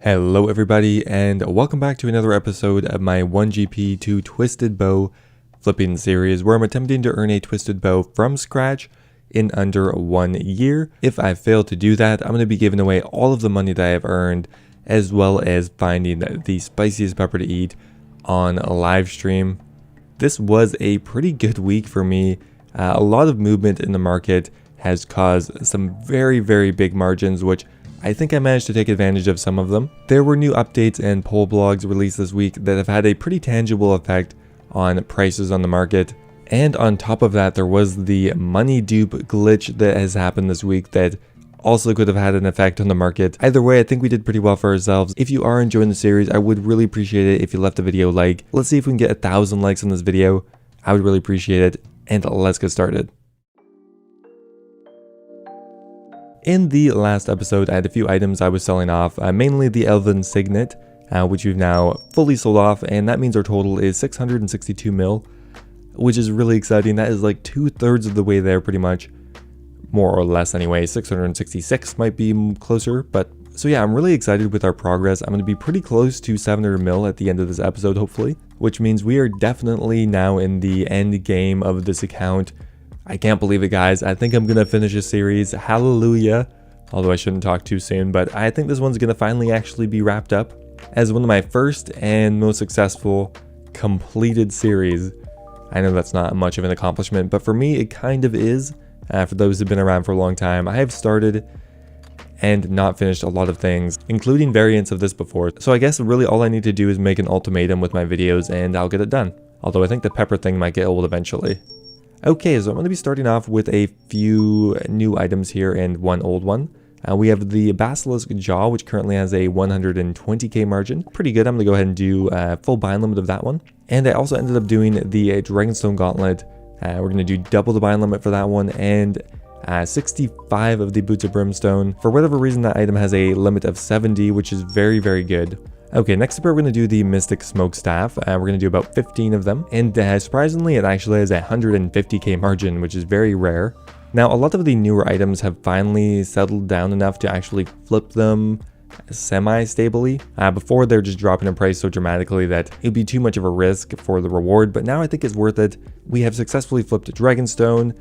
Hello everybody, and welcome back to another episode of my 1GP to Twisted Bow flipping series, where I'm attempting to earn a twisted bow from scratch in under 1 year. If I fail to do that, I'm going to be giving away all of the money that I have earned, as well as finding the spiciest pepper to eat on a live stream. This was a pretty good week for me. A lot of movement in the market has caused some very big margins, which I think I managed to take advantage of some of them. There were new updates and poll blogs released this week that have had a pretty tangible effect on prices on the market. And on top of that, there was the money dupe glitch that has happened this week that also could have had an effect on the market. Either way, I think we did pretty well for ourselves. If you are enjoying the series, I would really appreciate it if you left the video a like. Let's see if we can get 1,000 likes on this video. I would really appreciate it. And let's get started. In the last episode, I had a few items I was selling off, mainly the Elven Signet, which we've now fully sold off, and that means our total is 662 mil, which is really exciting. That is like 2/3 of the way there pretty much, more or less anyway. 666 might be closer, but so yeah, I'm really excited with our progress. I'm going to be pretty close to 700 mil at the end of this episode, hopefully, which means we are definitely now in the end game of this account. I can't believe it, guys. I think I'm going to finish this series. Hallelujah. Although I shouldn't talk too soon, but I think this one's going to finally actually be wrapped up as one of my first and most successful completed series. I know that's not much of an accomplishment, but for me, it kind of is. For those who've been around for a long time, I have started and not finished a lot of things, including variants of this before. So I guess really all I need to do is make an ultimatum with my videos and I'll get it done. Although I think the pepper thing might get old eventually. Okay, so I'm going to be starting off with a few new items here and one old one. We have the basilisk jaw, which currently has a 120k margin. Pretty good. I'm going to go ahead and do a full bind limit of that one. And I also ended up doing the dragonstone gauntlet. We're going to do double the bind limit for that one and 65 of the boots of brimstone. For whatever reason, that item has a limit of 70, which is very good. Okay, next up we're going to do the Mystic Smokestaff. We're going to do about 15 of them, and surprisingly it actually has a 150k margin, which is very rare. Now, a lot of the newer items have finally settled down enough to actually flip them semi-stably. Before, they're just dropping in price so dramatically that it would be too much of a risk for the reward, but now I think it's worth it. We have successfully flipped Dragonstone,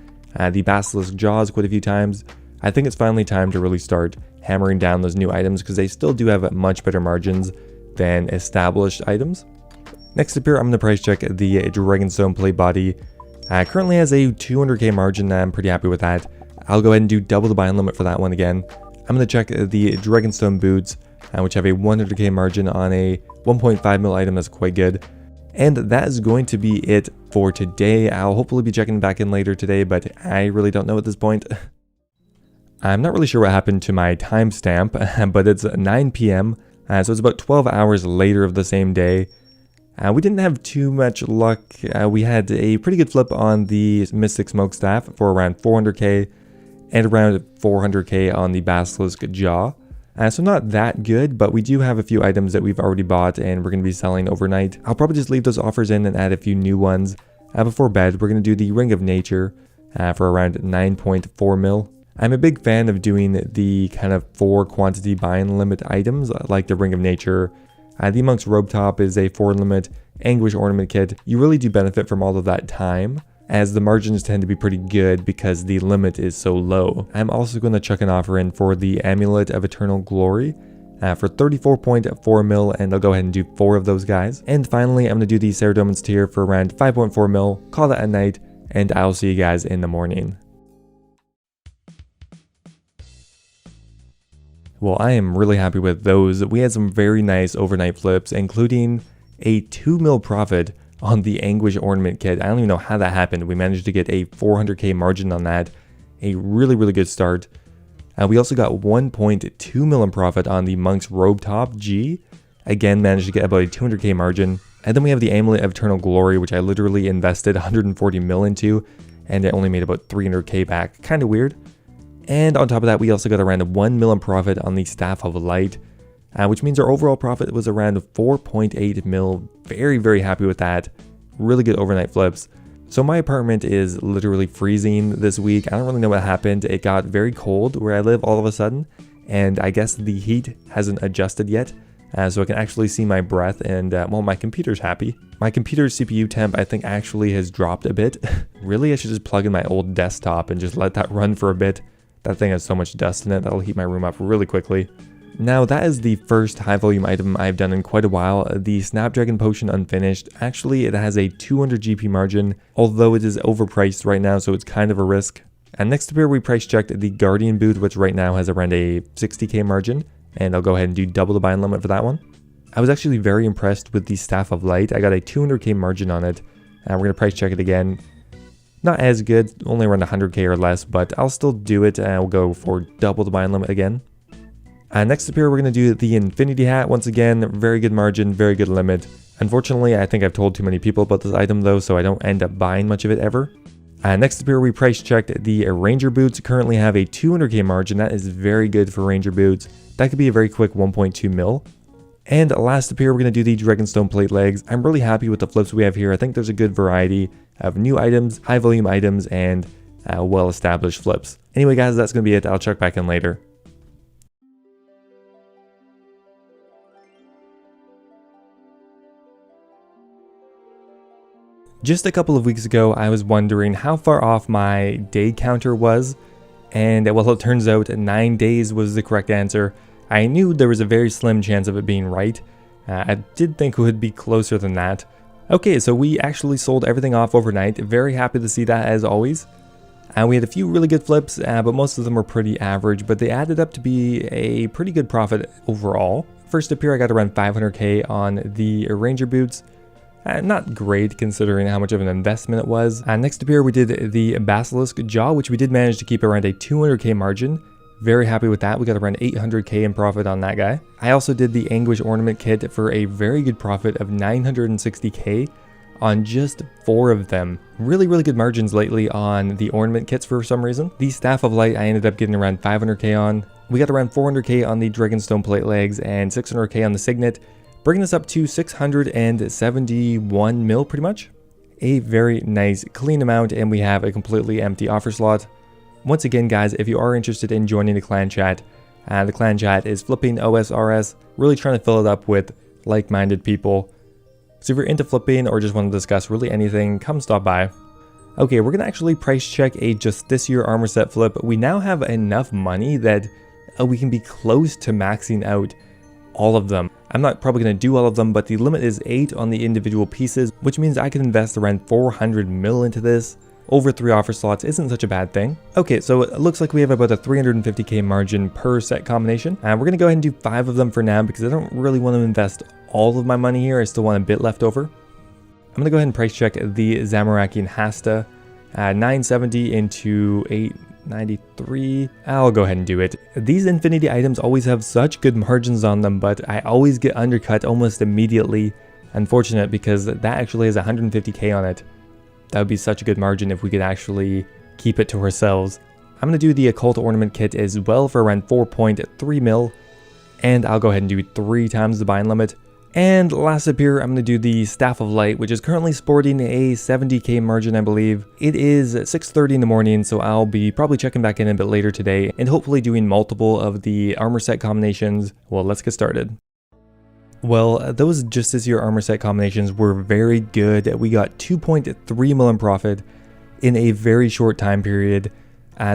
the Basilisk Jaws quite a few times. I think it's finally time to really start hammering down those new items because they still do have much better margins than established items. Next up here, I'm going to price check the Dragonstone plate body. Currently has a 200k margin. I'm pretty happy with that. I'll go ahead and do double the bind limit for that one again. I'm going to check the Dragonstone boots, which have a 100k margin on a 1.5 mil item. That's quite good. And that is going to be it for today. I'll hopefully be checking back in later today, but I really don't know at this point. I'm not really sure what happened to my timestamp, but it's 9 p.m. So it's about 12 hours later of the same day. We didn't have too much luck. We had a pretty good flip on the Mystic Smokestaff for around 400k and around 400k on the Basilisk Jaw. So not that good, but we do have a few items that we've already bought and we're going to be selling overnight. I'll probably just leave those offers in and add a few new ones. Before bed, we're going to do the Ring of Nature for around 9.4 mil. I'm a big fan of doing the kind of 4 quantity bind limit items like the Ring of Nature. The Monk's Robe Top is a 4 limit Anguish Ornament Kit. You really do benefit from all of that time, as the margins tend to be pretty good because the limit is so low. I'm also going to chuck an offer in for the Amulet of Eternal Glory for 34.4 mil, and I'll go ahead and do 4 of those guys. And finally, I'm going to do the Saradomin's Tear for around 5.4 mil, call that a night, and I'll see you guys in the morning. Well, I am really happy with those. We had some very nice overnight flips, including a 2 mil profit on the Anguish Ornament Kit. I don't even know how that happened. We managed to get a 400k margin on that. A really good start. We also got 1.2 mil in profit on the Monk's Robe Top G. Again, managed to get about a 200k margin. And then we have the Amulet of Eternal Glory, which I literally invested 140 mil into, and it only made about 300k back. Kind of weird. And on top of that, we also got around 1 mil in profit on the Staff of Light, which means our overall profit was around 4.8 mil. Very happy with that. Really good overnight flips. So my apartment is literally freezing this week. I don't really know what happened. It got very cold where I live all of a sudden, and I guess the heat hasn't adjusted yet. so I can actually see my breath, and well, my computer's happy. My computer's CPU temp I think actually has dropped a bit. Really, I should just plug in my old desktop and just let that run for a bit. That thing has so much dust in it, that'll heat my room up really quickly. Now that is the first high volume item I've done in quite a while, the Snapdragon Potion Unfinished. Actually, it has a 200 GP margin, although it is overpriced right now, so it's kind of a risk. And next up here, we price checked the Guardian Boot, which right now has around a 60k margin, and I'll go ahead and do double the buy limit for that one. I was actually very impressed with the Staff of Light. I got a 200k margin on it, and we're going to price check it again. Not as good, only around 100k or less, but I'll still do it, and I'll go for double the buy limit again. Next up here, we're going to do the Infinity Hat. Once again, very good margin, very good limit. Unfortunately, I think I've told too many people about this item though, so I don't end up buying much of it ever. Next up here, we price checked the Ranger Boots. Currently have a 200k margin. That is very good for Ranger Boots. That could be a very quick 1.2 mil. And last up here, we're going to do the Dragonstone Plate Legs. I'm really happy with the flips we have here. I think there's a good variety of new items, high volume items, and well-established flips. Anyway guys, that's going to be it. I'll check back in later. Just a couple of weeks ago, I was wondering how far off my day counter was, and well, it turns out 9 days was the correct answer. I knew there was a very slim chance of it being right. I did think it would be closer than that. Okay, so we actually sold everything off overnight. Very happy to see that as always. We had a few really good flips, but most of them were pretty average, but they added up to be a pretty good profit overall. First up here, I got around 500k on the Ranger Boots. Not great considering how much of an investment it was. Next up here, we did the basilisk jaw, which we did manage to keep around a 200k margin. Very happy with that. We got around 800k in profit on that guy. I also did the anguish ornament kit for a very good profit of 960k on just 4 of them. Really good margins lately on the ornament kits for some reason. The Staff of Light I ended up getting around 500k on. We got around 400k on the Dragonstone Plate Legs and 600k on the Signet, bringing us up to 671 mil pretty much. A very nice clean amount, and we have a completely empty offer slot. Once again guys, if you are interested in joining the clan chat is flipping OSRS, really trying to fill it up with like-minded people. So if you're into flipping or just want to discuss really anything, come stop by. Okay, we're gonna actually price check a Justiciar armor set flip. We now have enough money that we can be close to maxing out all of them. I'm not probably going to do all of them, but the limit is 8 on the individual pieces, which means I can invest around 400 mil into this. Over 3 offer slots isn't such a bad thing. Okay, so it looks like we have about a 350k margin per set combination. And we're going to go ahead and do 5 of them for now because I don't really want to invest all of my money here. I still want a bit left over. I'm going to go ahead and price check the Zamorakian Hasta. 970 into 893. I'll go ahead and do it. These Infinity items always have such good margins on them, but I always get undercut almost immediately. Unfortunate because that actually has 150k on it. That would be such a good margin if we could actually keep it to ourselves. I'm going to do the Occult Ornament Kit as well for around 4.3 mil. And I'll go ahead and do 3 times the buying limit. And last up here, I'm going to do the Staff of Light, which is currently sporting a 70k margin, I believe. It is 6:30 in the morning, so I'll be probably checking back in a bit later today and hopefully doing multiple of the armor set combinations. Well, let's get started. Well, those Justiciar armor set combinations were very good. We got 2.3 mil in profit in a very short time period.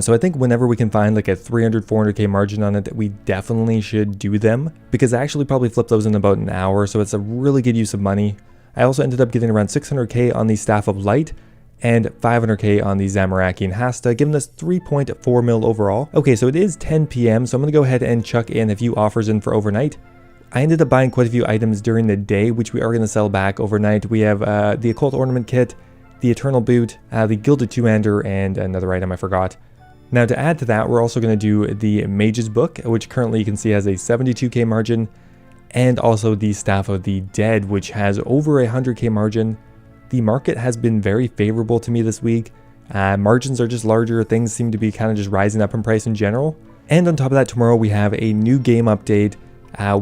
So I think whenever we can find like a 300-400k margin on it, we definitely should do them because I actually probably flip those in about an hour, so it's a really good use of money. I also ended up getting around 600k on the Staff of Light and 500k on the Zamorakian Hasta, giving us 3.4 mil overall. Okay, so it is 10 p.m, so I'm going to go ahead and chuck in a few offers in for overnight. I ended up buying quite a few items during the day, which we are going to sell back overnight. We have the Occult Ornament Kit, the Eternal Boot, the Gilded Two-Hander, and another item I forgot. Now to add to that, we're also going to do the Mage's Book, which currently you can see has a 72k margin, and also the Staff of the Dead, which has over a 100k margin. The market has been very favorable to me this week. Margins are just larger, things seem to be kind of just rising up in price in general. And on top of that, tomorrow we have a new game update,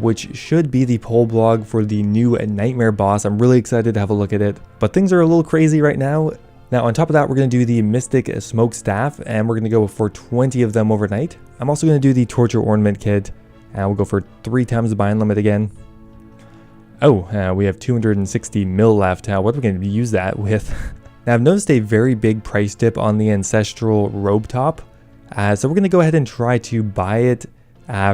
which should be the poll blog for the new Nightmare boss. I'm really excited to have a look at it, but things are a little crazy right now. Now on top of that, we're going to do the Mystic Smoke Staff, and we're going to go for 20 of them overnight. I'm also going to do the Torture Ornament Kit, and we'll go for 3 times the buying limit again. We have 260 mil left. What are we going to use that with? Now, I've noticed a very big price dip on the ancestral robe top. So we're going to go ahead and try to buy it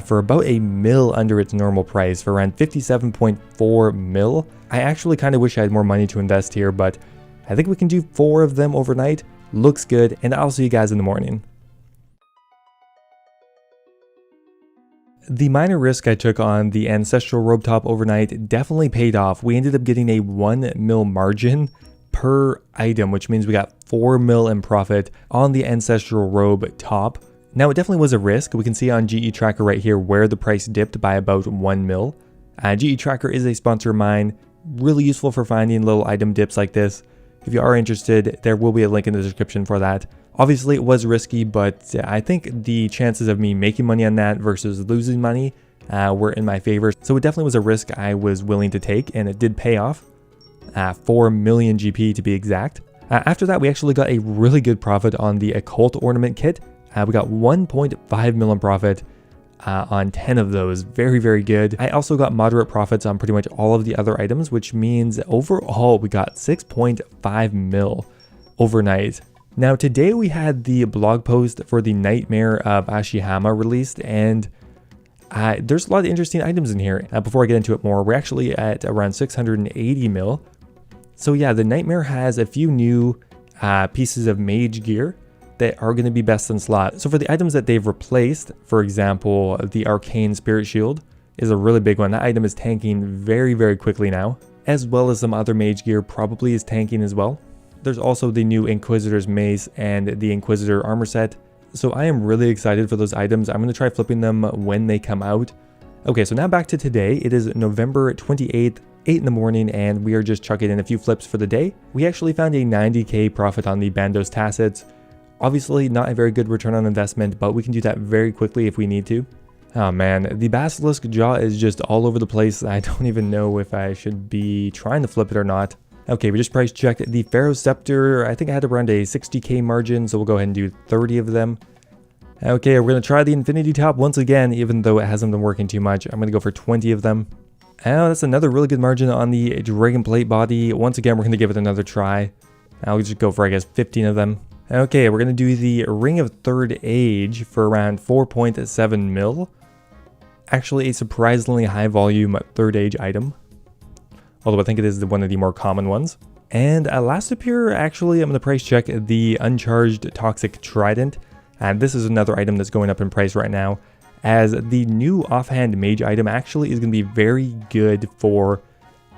for about a mil under its normal price, for around 57.4 mil. I actually kind of wish I had more money to invest here, but I think we can do 4 of them overnight. Looks good, and I'll see you guys in the morning. The minor risk I took on the ancestral robe top overnight definitely paid off. We ended up getting a 1 mil margin per item, which means we got 4 mil in profit on the ancestral robe top. Now, it definitely was a risk. We can see on GE Tracker right here where the price dipped by about 1 mil. GE Tracker is a sponsor of mine, really useful for finding little item dips like this. If you are interested, there will be a link in the description for that. Obviously, it was risky, but I think the chances of me making money on that versus losing money were in my favor. So it definitely was a risk I was willing to take, and it did pay off. 4 million GP to be exact. After that, we actually got a really good profit on the occult ornament kit. We got 1.5 million profit on 10 of those. Very, very good. I also got moderate profits on pretty much all of the other items, which means overall we got 6.5 mil overnight. Now, today we had the blog post for the Nightmare of Ashihama released, and there's a lot of interesting items in here. Before I get into it more, we're actually at around 680 mil. So yeah, the Nightmare has a few new pieces of mage gear that are going to be best in slot. So for the items that they've replaced, for example, the Arcane Spirit Shield is a really big one. That item is tanking very, very quickly now, as well as some other mage gear probably is tanking as well. There's also the new Inquisitor's Mace and the Inquisitor armor set. So I am really excited for those items. I'm going to try flipping them when they come out. Okay, so now back to today. It is November 28th, 8 in the morning, and we are just chucking in a few flips for the day. We actually found a 90k profit on the Bandos Tacets. Obviously not a very good return on investment, but we can do that very quickly if we need to. Oh man, the basilisk jaw is just all over the place. I don't even know if I should be trying to flip it or not. Okay, we just price checked the Pharaoh Scepter. I think I had around a 60k margin, so we'll go ahead and do 30 of them. Okay, we're going to try the Infinity Top once again, even though it hasn't been working too much. I'm going to go for 20 of them. Oh, that's another really good margin on the Dragon Plate body. Once again, we're going to give it another try. I'll just go for, I guess, 15 of them. Okay, we're going to do the Ring of Third Age for around 4.7 mil. Actually, a surprisingly high volume Third Age item. Although I think it is one of the more common ones. And last up here, actually, I'm going to price check the Uncharged Toxic Trident. And this is another item that's going up in price right now, as the new offhand mage item actually is going to be very good for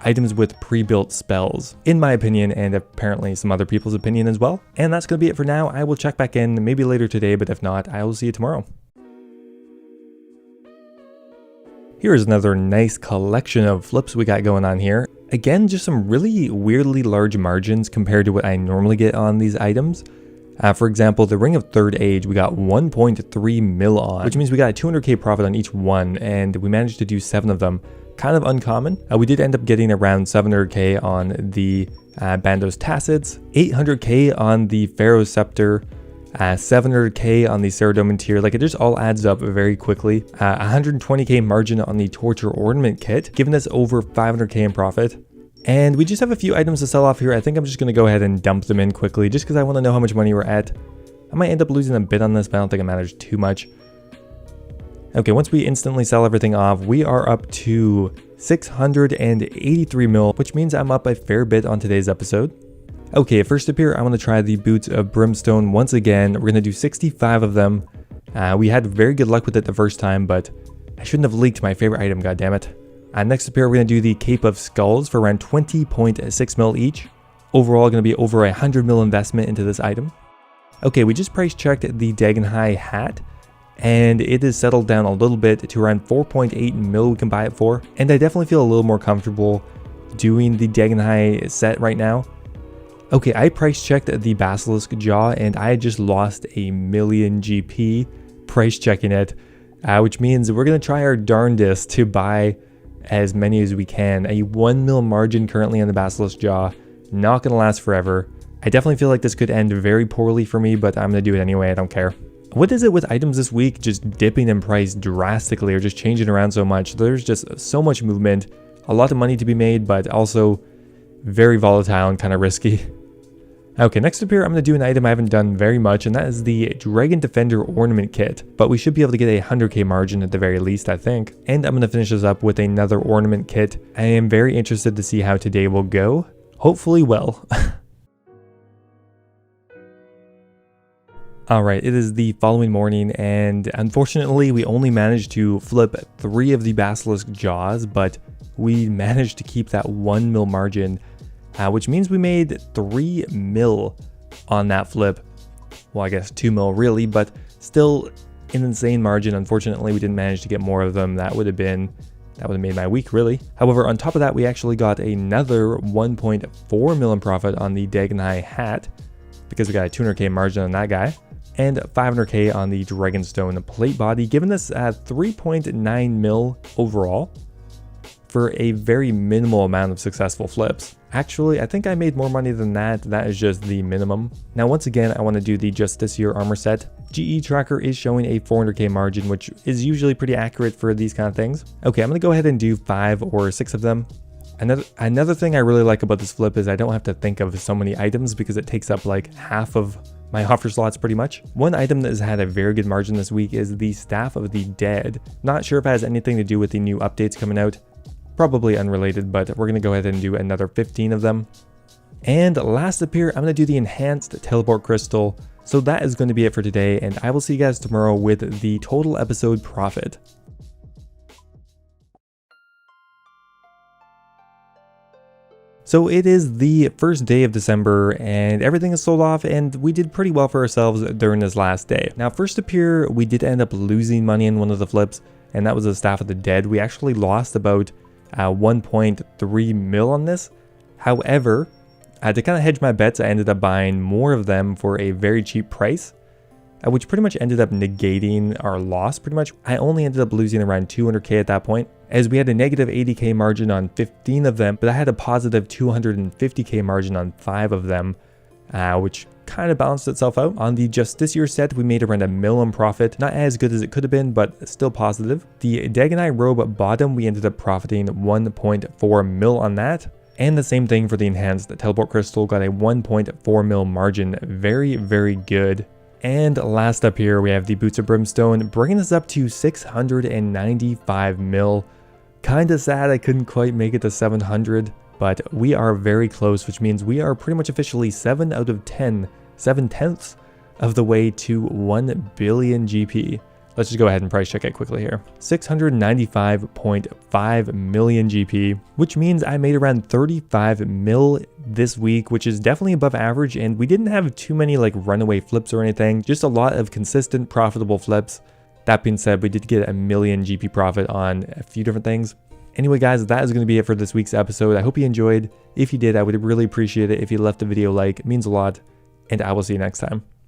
items with pre-built spells, in my opinion, and apparently some other people's opinion as well. And that's going to be it for now. I will check back in maybe later today, but if not, I will see you tomorrow. Here's another nice collection of flips we got going on here. Again, just some really weirdly large margins compared to what I normally get on these items. For example, the Ring of Third Age, we got 1.3 mil on, which means we got a 200k profit on each one, and we managed to do 7 of them. Kind of uncommon. We did end up getting around 700k on the Bandos Tacets, 800k on the Pharaoh Scepter, 700k on the Ceradomin tier. Like, it just all adds up very quickly. 120k margin on the Torture Ornament kit, giving us over 500k in profit. And we just have a few items to sell off here. I think I'm just going to go ahead and dump them in quickly just because I want to know how much money we're at. I might end up losing a bit on this, but I don't think it matters too much. Okay, once we instantly sell everything off, we are up to 683 mil, which means I'm up a fair bit on today's episode. Okay, first up here, I want to try the Boots of Brimstone once again. We're going to do 65 of them. We had very good luck with it the first time, but I shouldn't have leaked my favorite item, goddammit. Next up here, we're going to do the Cape of Skulls for around 20.6 mil each. Overall, going to be over 100 mil investment into this item. Okay, we just price checked the dagon'hai hat, and it has settled down a little bit to around 4.8 mil we can buy it for. And I definitely feel a little more comfortable doing the dagon'hai set right now. Okay, I price checked the basilisk jaw, and I just lost a million GP price checking it, which means we're going to try our darndest to buy as many as we can. A 1 mil margin currently on the basilisk jaw, not going to last forever. I definitely feel like this could end very poorly for me, but I'm going to do it anyway, I don't care. What is it with items this week just dipping in price drastically or just changing around so much? There's just so much movement A lot of money to be made, but also very volatile and kind of risky. Okay, next up here, I'm going to do an item I haven't done very much, and that is the Dragon Defender Ornament Kit. But we should be able to get a 100k margin at the very least, I think. And I'm going to finish this up with another Ornament Kit. I am very interested to see how today will go. Hopefully well. Alright, it is the following morning, and unfortunately we only managed to flip 3 of the basilisk jaws, but we managed to keep that 1 mil margin. Which means we made 3 mil on that flip. Well, I guess 2 mil really, but still an insane margin. Unfortunately, we didn't manage to get more of them. That would have made my week really. However, on top of that, we actually got another 1.4 mil in profit on the dagon'hai hat, because we got a 200k margin on that guy, and 500k on the dragonstone plate body, giving us 3.9 mil overall for a very minimal amount of successful flips. Actually, I think I made more money than that. That is just the minimum. Now, once again, I want to do the Justiciar armor set. GE tracker is showing a 400k margin, which is usually pretty accurate for these kind of things. Okay, I'm going to go ahead and do 5 or 6 of them. Another thing I really like about this flip is I don't have to think of so many items because it takes up like half of my offer slots pretty much. One item that has had a very good margin this week is the Staff of the Dead. Not sure if it has anything to do with the new updates coming out. Probably unrelated, but we're going to go ahead and do another 15 of them. And last up here, I'm going to do the enhanced teleport crystal. So that is going to be it for today, and I will see you guys tomorrow with the total episode profit. So it is the first day of December, and everything is sold off, and we did pretty well for ourselves during this last day. Now, first up here, we did end up losing money in one of the flips, and that was the Staff of the Dead. We actually lost about 1.3 mil on this. However, to kind of hedge my bets, I ended up buying more of them for a very cheap price, which pretty much ended up negating our loss pretty much. I only ended up losing around 200k at that point, as we had a negative 80k margin on 15 of them, but I had a positive 250k margin on 5 of them, which kind of balanced itself out. On the Justiciar set, we made around a mil in profit. Not as good as it could have been, but still positive. The dagon'hai robe bottom, we ended up profiting 1.4 mil on that. And the same thing for the enhanced teleport crystal, got a 1.4 mil margin. Very, very good. And last up here, we have the Boots of Brimstone, bringing us up to 695 mil. Kinda sad I couldn't quite make it to 700. But we are very close, which means we are pretty much officially 7 out of 10, 7/10 of the way to 1 billion GP. Let's just go ahead and price check it quickly here. 695.5 million GP, which means I made around 35 mil this week, which is definitely above average. And we didn't have too many like runaway flips or anything, just a lot of consistent profitable flips. That being said, we did get a million GP profit on a few different things. Anyway, guys, that is going to be it for this week's episode. I hope you enjoyed. If you did, I would really appreciate it if you left the video a like. It means a lot, and I will see you next time.